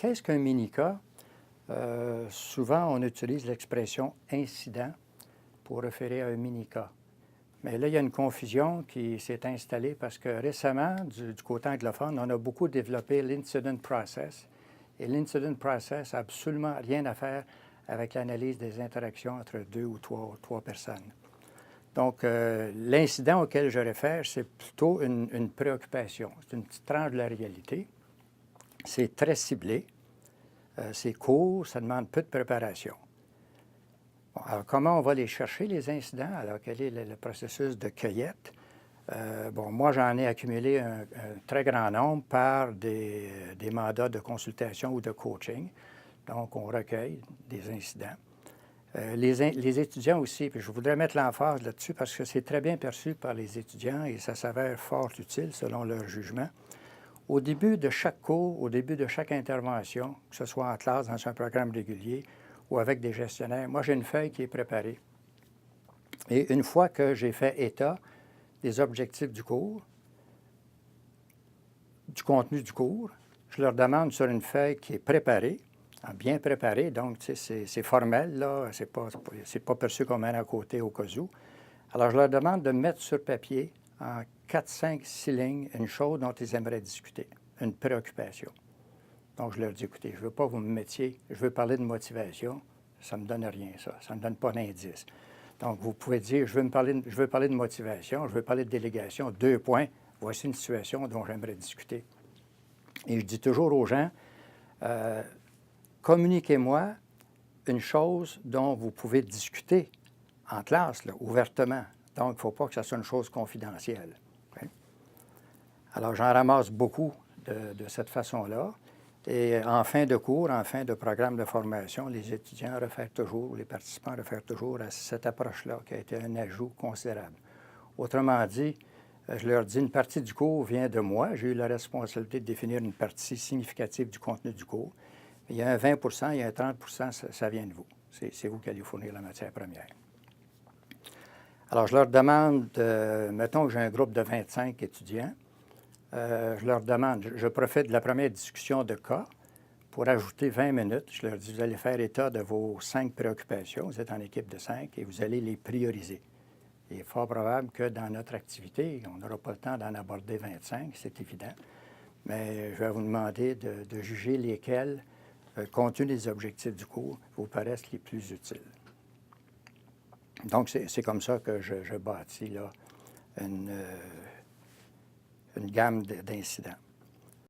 qu'est-ce qu'un mini-cas? Souvent, on utilise l'expression « incident » pour référer à un mini-cas. Mais là, il y a une confusion qui s'est installée parce que récemment, du côté anglophone, on a beaucoup développé l'incident process. Et l'incident process n'a absolument rien à faire avec l'analyse des interactions entre deux ou trois personnes. Donc, l'incident auquel je réfère, c'est plutôt une préoccupation. C'est une petite tranche de la réalité. C'est très ciblé. C'est court, ça demande peu de préparation. Bon, alors, comment on va les chercher, les incidents? Alors, quel est le processus de cueillette? Moi, j'en ai accumulé un très grand nombre par des mandats de consultation ou de coaching. Donc, on recueille des incidents. Les étudiants aussi, puis je voudrais mettre l'emphase là-dessus parce que c'est très bien perçu par les étudiants et ça s'avère fort utile selon leur jugement. Au début de chaque cours, au début de chaque intervention, que ce soit en classe, dans un programme régulier ou avec des gestionnaires, moi, j'ai une feuille qui est préparée. Et une fois que j'ai fait état des objectifs du cours, du contenu du cours, je leur demande sur une feuille qui est préparée, bien préparée, donc c'est formel, là, c'est pas perçu comme un à côté au cas où. Alors, je leur demande de mettre sur papier en 4, 5, 6 lignes une chose dont ils aimeraient discuter, une préoccupation. Donc, je leur dis, écoutez, je ne veux pas que vous me mettiez, je veux parler de motivation, ça ne me donne rien, ça ne me donne pas d'indice. Donc, vous pouvez dire, je veux parler de motivation, je veux parler de délégation, 2 points, voici une situation dont j'aimerais discuter. Et je dis toujours aux gens, communiquez-moi une chose dont vous pouvez discuter en classe, là, ouvertement. Donc, il ne faut pas que ça soit une chose confidentielle. Okay? Alors, j'en ramasse beaucoup de cette façon-là. Et en fin de cours, en fin de programme de formation, les étudiants réfèrent toujours, les participants réfèrent toujours à cette approche-là qui a été un ajout considérable. Autrement dit, je leur dis, une partie du cours vient de moi. J'ai eu la responsabilité de définir une partie significative du contenu du cours. Il y a un 20 il y a un 30 ça vient de vous. C'est vous qui allez fournir la matière première. Alors, je leur demande, mettons que j'ai un groupe de 25 étudiants, je leur demande, je profite de la première discussion de cas pour ajouter 20 minutes. Je leur dis, vous allez faire état de vos 5 préoccupations, vous êtes en équipe de 5 et vous allez les prioriser. Il est fort probable que dans notre activité, on n'aura pas le temps d'en aborder 25, c'est évident, mais je vais vous demander de juger lesquels, compte tenu des objectifs du cours, vous paraissent les plus utiles. Donc, c'est comme ça que je bâtis là, une gamme d'incidents.